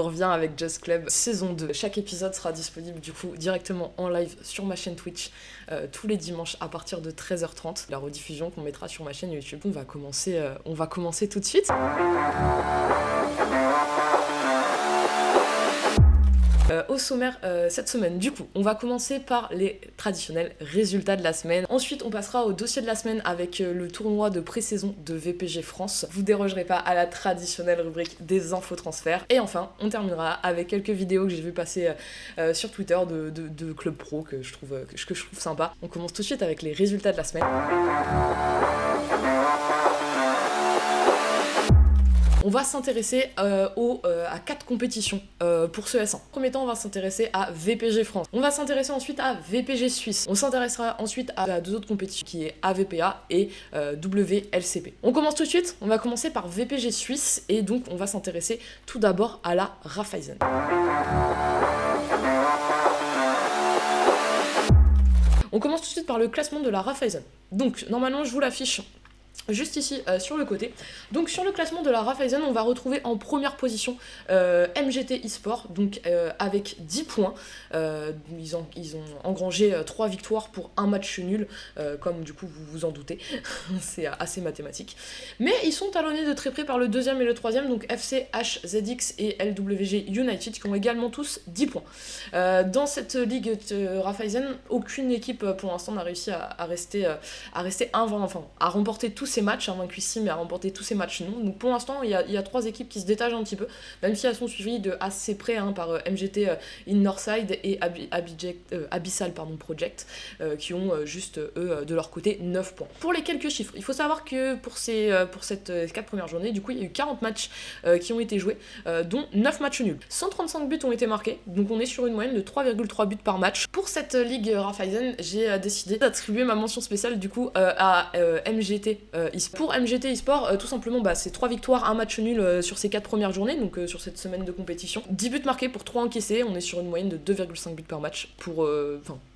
revient avec Just Club saison 2. Chaque épisode sera disponible du coup directement en live sur ma chaîne Twitch tous les dimanches à partir de 13h30. La rediffusion qu'on mettra sur ma chaîne YouTube. On va commencer tout de suite. Au sommaire cette semaine, du coup, on va commencer par les traditionnels résultats de la semaine. Ensuite, on passera au dossier de la semaine avec le tournoi de pré-saison de VPG France. Vous dérogerez pas à la traditionnelle rubrique des infos transferts. Et enfin, on terminera avec quelques vidéos que j'ai vu passer sur Twitter de club pro que je trouve sympa. On commence tout de suite avec les résultats de la semaine. On va s'intéresser à 4 compétitions pour ce S1. Premier temps, on va s'intéresser à VPG France. On va s'intéresser ensuite à VPG Suisse. On s'intéressera ensuite à 2 autres compétitions qui est AVPA et WLCP. On commence tout de suite. On va commencer par VPG Suisse et donc on va s'intéresser tout d'abord à la Raiffeisen. On commence tout de suite par le classement de la Raiffeisen. Donc normalement, je vous l'affiche juste ici sur le côté. Donc sur le classement de la Raiffeisen, on va retrouver en première position MGT eSport, donc avec 10 points. Ils ont engrangé 3 victoires pour un match nul, comme du coup vous vous en doutez. C'est assez mathématique. Mais ils sont talonnés de très près par le deuxième et le troisième, donc FC, HZX et LWG United, qui ont également tous 10 points. Dans cette ligue Raiffeisen, aucune équipe pour l'instant n'a réussi à rester à remporter tous ces matchs, vaincu 6 mais à remporter tous ces matchs non. Donc pour l'instant il y a 3 équipes qui se détachent un petit peu, même si elles sont suivies de assez près par MGT in Northside et Abyssal Project qui ont juste eux de leur côté 9 points. Pour les quelques chiffres, il faut savoir que pour cette 4 premières journées, du coup il y a eu 40 matchs qui ont été joués, dont 9 matchs nuls. 135 buts ont été marqués, donc on est sur une moyenne de 3,3 buts par match. Pour cette ligue Raiffeisen, j'ai décidé d'attribuer ma mention spéciale du coup à MGT pour MGT eSport, tout simplement, c'est 3 victoires, 1 match nul sur ces 4 premières journées, donc sur cette semaine de compétition. 10 buts marqués pour 3 encaissés, on est sur une moyenne de 2,5 buts par match,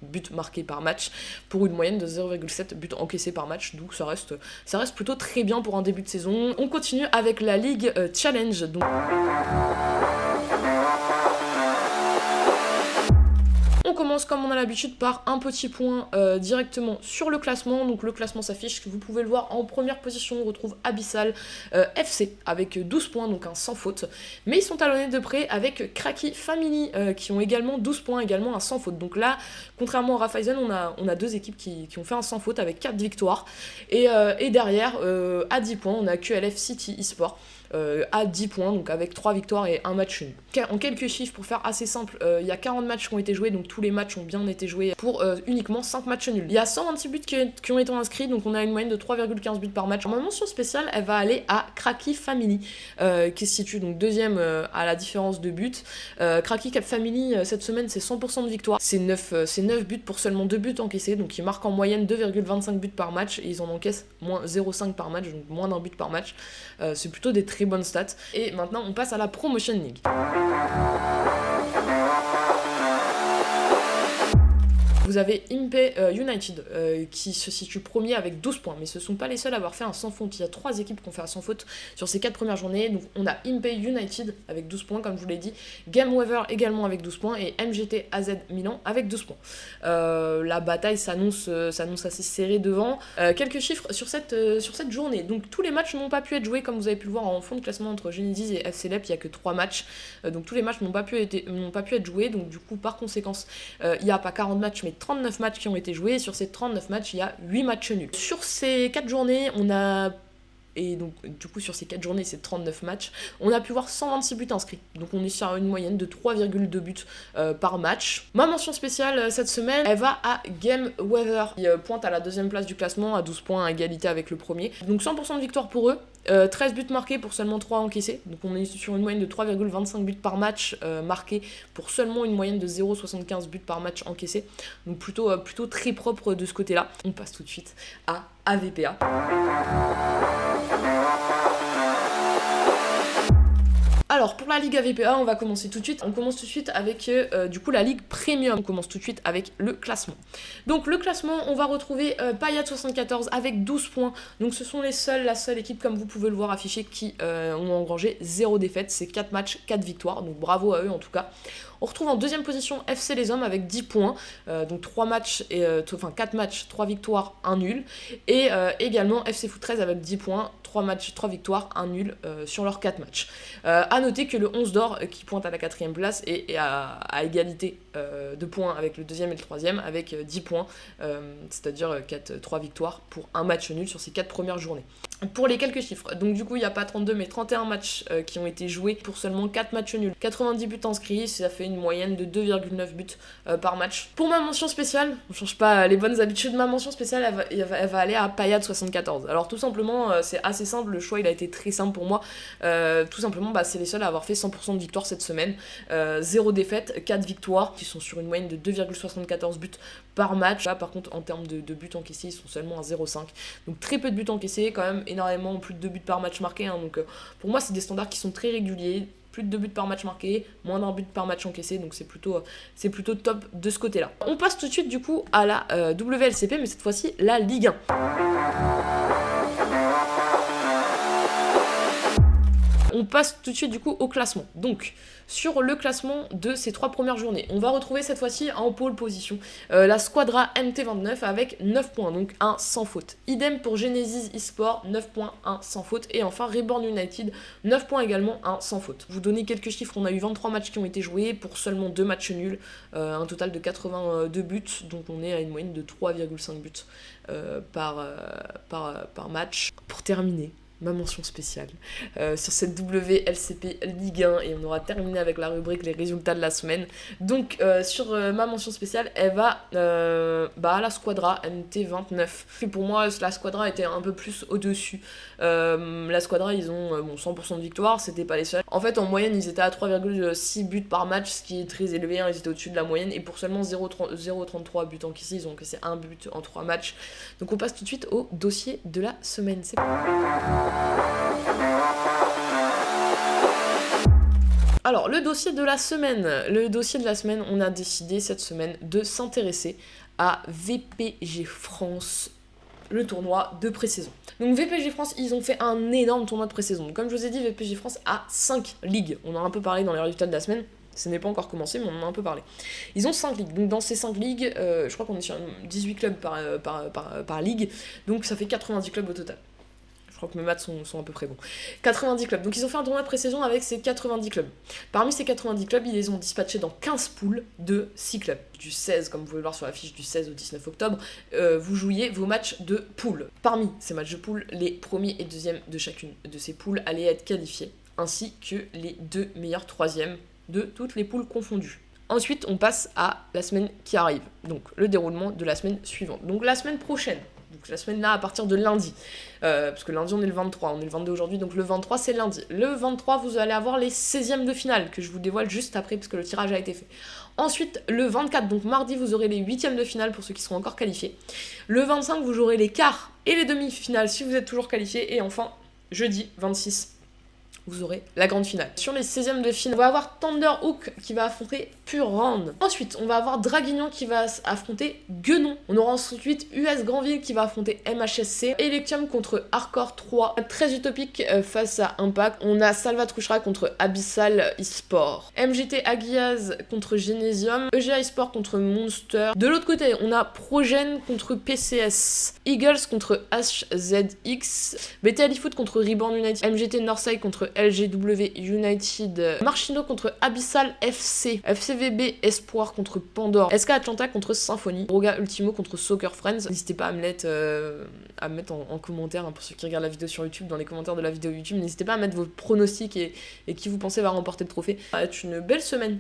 buts marqués par match, pour une moyenne de 0,7 buts encaissés par match, donc ça reste plutôt très bien pour un début de saison. On continue avec la Ligue Challenge, donc... On commence comme on a l'habitude par un petit point directement sur le classement. Donc le classement s'affiche, vous pouvez le voir en première position, on retrouve Abyssal FC avec 12 points, donc un sans faute. Mais ils sont talonnés de près avec Cracky Family qui ont également 12 points, également un sans faute. Donc là, contrairement à Raiffeisen, on a 2 équipes qui ont fait un sans faute avec 4 victoires. Et derrière, à 10 points, on a QLF City eSport. À 10 points, donc avec 3 victoires et 1 match nul. En quelques chiffres, pour faire assez simple, il y a 40 matchs qui ont été joués, donc tous les matchs ont bien été joués pour uniquement 5 matchs nuls. Il y a 126 buts qui ont été inscrits, donc on a une moyenne de 3,15 buts par match. Ma mention spéciale, elle va aller à Cracky Family, qui se situe donc deuxième à la différence de buts. Cracky Family, cette semaine, c'est 100% de victoire. C'est 9 buts pour seulement 2 buts encaissés, donc ils marquent en moyenne 2,25 buts par match, et ils en encaissent moins 0,5 par match, donc moins d'un but par match. C'est plutôt des très bonnes stats. Et maintenant, on passe à la Promotion League. Vous avez Impey United qui se situe premier avec 12 points, mais ce ne sont pas les seuls à avoir fait un sans faute. Il y a 3 équipes qui ont fait un sans faute sur ces 4 premières journées. Donc on a Impey United avec 12 points, comme je vous l'ai dit, Game Weaver également avec 12 points et MGT AZ Milan avec 12 points. La bataille s'annonce assez serrée devant. Quelques chiffres sur cette journée. Donc tous les matchs n'ont pas pu être joués, comme vous avez pu le voir en fond de classement entre Genesis et FC Lep, il n'y a que 3 matchs. Donc tous les matchs n'ont pas pu être joués. Donc du coup, par conséquence, il n'y a pas 40 matchs, mais 39 matchs qui ont été joués, et sur ces 39 matchs, il y a 8 matchs nuls. Sur ces 4 journées, et donc du coup sur ces 4 journées, c'est 39 matchs, on a pu voir 126 buts inscrits. Donc on est sur une moyenne de 3,2 buts par match. Ma mention spéciale cette semaine, elle va à Game Weaver, qui pointe à la 2e place du classement, à 12 points à égalité avec le premier. Donc 100% de victoire pour eux. 13 buts marqués pour seulement 3 encaissés, donc on est sur une moyenne de 3,25 buts par match marqués pour seulement une moyenne de 0,75 buts par match encaissés, donc plutôt très propre de ce côté-là. On passe tout de suite à AVPA. Alors pour la Ligue AVPA, on va commencer tout de suite. On commence tout de suite avec du coup la Ligue Premium. On commence tout de suite avec le classement. Donc le classement, on va retrouver Payad 74 avec 12 points. Donc ce sont la seule équipe, comme vous pouvez le voir affiché, qui ont engrangé 0 défaite. C'est 4 matchs, 4 victoires. Donc bravo à eux en tout cas. On retrouve en deuxième position FC Les Hommes avec 10 points, donc 4 matchs, 3 victoires, 1 nul. Et également FC Foot 13 avec 10 points, 3 matchs, 3 victoires, 1 nul sur leurs 4 matchs. A noter que le 11 d'or qui pointe à la 4ème place est à égalité de points avec le 2e et le 3e avec 10 points, c'est-à-dire 3 victoires pour 1 match nul sur ces 4 premières journées. Pour les quelques chiffres, donc du coup il n'y a pas 32 mais 31 matchs qui ont été joués pour seulement 4 matchs nuls. 90 buts inscrits, ça fait une moyenne de 2,9 buts par match. Pour ma mention spéciale, on ne change pas les bonnes habitudes, ma mention spéciale elle va aller à Payad 74. Alors tout simplement, c'est assez simple, le choix il a été très simple pour moi. Tout simplement, c'est les seuls à avoir fait 100% de victoire cette semaine. 0 défaite, 4 victoires, qui sont sur une moyenne de 2,74 buts par match. Là par contre en termes de buts encaissés, ils sont seulement à 0,5. Donc très peu de buts encaissés, quand même énormément, plus de 2 buts par match marqué. Donc pour moi c'est des standards qui sont très réguliers. Plus de 2 buts par match marqué, moins d'un but par match encaissé, donc c'est plutôt top de ce côté-là. On passe tout de suite du coup à la WLCP, mais cette fois-ci la Ligue 1. On passe tout de suite du coup au classement. Donc sur le classement de ces 3 premières journées, on va retrouver cette fois-ci en pole position la Squadra MT29 avec 9 points, donc 1 sans faute. Idem pour Genesis eSport, 9 points, 1 sans faute. Et enfin Reborn United, 9 points également, 1 sans faute. Vous donner quelques chiffres, on a eu 23 matchs qui ont été joués pour seulement 2 matchs nuls, un total de 82 buts, donc on est à une moyenne de 3,5 buts par match. Pour terminer, ma mention spéciale sur cette WLCP Ligue 1, et on aura terminé avec la rubrique les résultats de la semaine. Donc sur ma mention spéciale, elle va à la Squadra MT29. Et pour moi la Squadra était un peu plus au-dessus. La Squadra ils ont 100% de victoire, c'était pas les seuls. En fait en moyenne ils étaient à 3,6 buts par match, ce qui est très élevé, ils étaient au-dessus de la moyenne, et pour seulement 0,33 buts encaissés, ils ont encaissé 1 but en 3 matchs. Donc on passe tout de suite au dossier de la semaine. C'est alors, le dossier de la semaine, on a décidé cette semaine de s'intéresser à VPG France, le tournoi de pré-saison. Donc VPG France, ils ont fait un énorme tournoi de pré-saison. Donc, comme je vous ai dit, VPG France a 5 ligues. On en a un peu parlé dans les résultats de la semaine. Ce n'est pas encore commencé, mais on en a un peu parlé. Ils ont 5 ligues. Donc dans ces 5 ligues, je crois qu'on est sur 18 clubs par ligue. Donc ça fait 90 clubs au total. Je crois que mes maths sont à peu près bons. 90 clubs. Donc ils ont fait un tournoi de pré-saison avec ces 90 clubs. Parmi ces 90 clubs, ils les ont dispatchés dans 15 poules de 6 clubs. Du 16, comme vous pouvez le voir sur la fiche, du 16 au 19 octobre, vous jouiez vos matchs de poules. Parmi ces matchs de poules, les premiers et deuxièmes de chacune de ces poules allaient être qualifiés, ainsi que les 2 meilleurs troisièmes de toutes les poules confondues. Ensuite, on passe à la semaine qui arrive, donc le déroulement de la semaine suivante. Donc la semaine prochaine, donc la semaine là à partir de lundi, parce que lundi on est le 23, on est le 22 aujourd'hui, donc le 23 c'est lundi. Le 23 vous allez avoir les 16e de finale, que je vous dévoile juste après parce que le tirage a été fait. Ensuite le 24, donc mardi, vous aurez les 8e de finale pour ceux qui seront encore qualifiés. Le 25 vous aurez les quarts et les demi-finales si vous êtes toujours qualifiés. Et enfin jeudi 26, vous aurez la grande finale. Sur les 16e de finale, on va avoir Thunderhook qui va affronter Pure Round. Ensuite, on va avoir Draguignan qui va affronter Guenon. On aura ensuite US Granville qui va affronter MHSC. Electium contre Hardcore 3. Très utopique face à Impact. On a Salvatrushra contre Abyssal eSport. MGT Aguiaz contre Genesium. EGA eSport contre Monster. De l'autre côté, on a Progen contre PCS. Eagles contre HZX. BT Alifoot contre Reborn United. MGT Northside contre LGW United, Marchino contre Abyssal FC, FCVB Espoir contre Pandore, SK Atlanta contre Symphony, Roga Ultimo contre Soccer Friends. N'hésitez pas à me mettre en commentaire, pour ceux qui regardent la vidéo sur YouTube, dans les commentaires de la vidéo YouTube, n'hésitez pas à mettre vos pronostics et qui vous pensez va remporter le trophée. Ça va être une belle semaine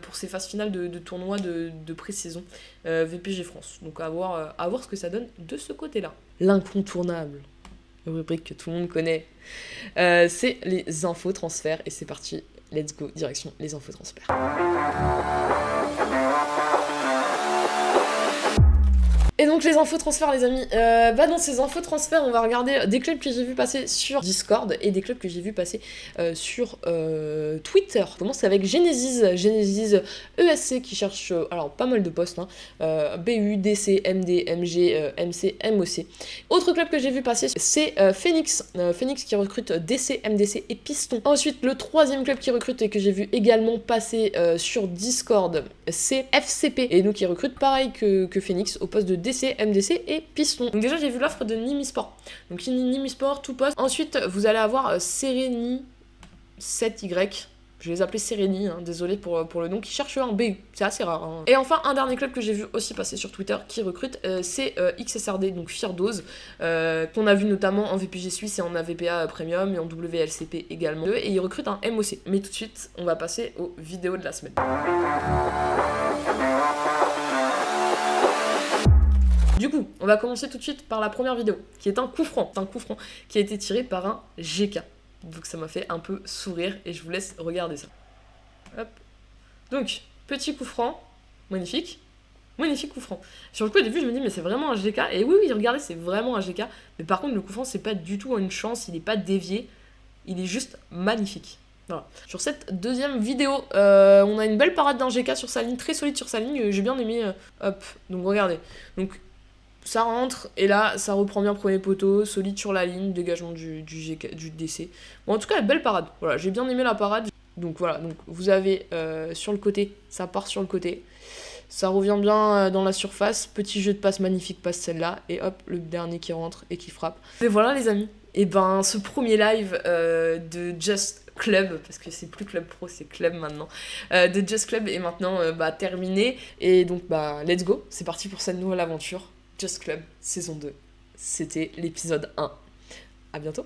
pour ces phases finales de tournois de pré-saison VPG France. Donc à voir ce que ça donne de ce côté-là. L'incontournable, rubrique que tout le monde connaît, c'est les infos transferts, et c'est parti, let's go, direction les infos transferts. Et donc Donc les infos transferts les amis, dans ces infos transferts on va regarder des clubs que j'ai vu passer sur Discord et des clubs que j'ai vu passer sur Twitter. On commence avec Genesis ESC qui cherche alors pas mal de postes, BU, DC, MD, MG, MC, MOC. Autre club que j'ai vu passer c'est Phoenix qui recrute DC, MDC et Piston. Ensuite le troisième club qui recrute et que j'ai vu également passer sur Discord c'est FCP et donc qui recrute pareil que Phoenix au poste de DC, MDC et Piston. Donc déjà j'ai vu l'offre de Nimi Sport. Donc Nimi Sport, tout poste. Ensuite vous allez avoir Sereni 7Y. Je vais les appeler Sereni, désolé pour le nom, qui cherche un BU, c'est assez rare. Et enfin, un dernier club que j'ai vu aussi passer sur Twitter qui recrute, c'est XSRD, donc Firdose, qu'on a vu notamment en VPG Suisse et en AVPA Premium et en WLCP également. Et il recrute un MOC. Mais tout de suite, on va passer aux vidéos de la semaine. Du coup, on va commencer tout de suite par la première vidéo, qui est un coup franc. C'est un coup franc qui a été tiré par un GK. Donc ça m'a fait un peu sourire et je vous laisse regarder ça. Hop. Donc, petit coup franc, magnifique. Magnifique coup franc. Sur le coup au début je me dis mais c'est vraiment un GK. Et oui, regardez, c'est vraiment un GK. Mais par contre le coup franc c'est pas du tout une chance, il est pas dévié. Il est juste magnifique. Voilà. Sur cette deuxième vidéo, on a une belle parade d'un GK sur sa ligne, très solide sur sa ligne, j'ai bien aimé. Hop, donc regardez. Donc ça rentre, et là, ça reprend bien premier poteau, solide sur la ligne, dégagement du DC. Bon, en tout cas, belle parade. Voilà, j'ai bien aimé la parade. Donc voilà, donc vous avez sur le côté, ça part sur le côté. Ça revient bien dans la surface. Petit jeu de passe magnifique, passe celle-là. Et hop, le dernier qui rentre et qui frappe. Et voilà, les amis. Et ben, ce premier live de Just Club, parce que c'est plus Club Pro, c'est Club maintenant, de Just Club est maintenant terminé. Et donc, let's go. C'est parti pour cette nouvelle aventure. Just Club, saison 2. C'était l'épisode 1. À bientôt.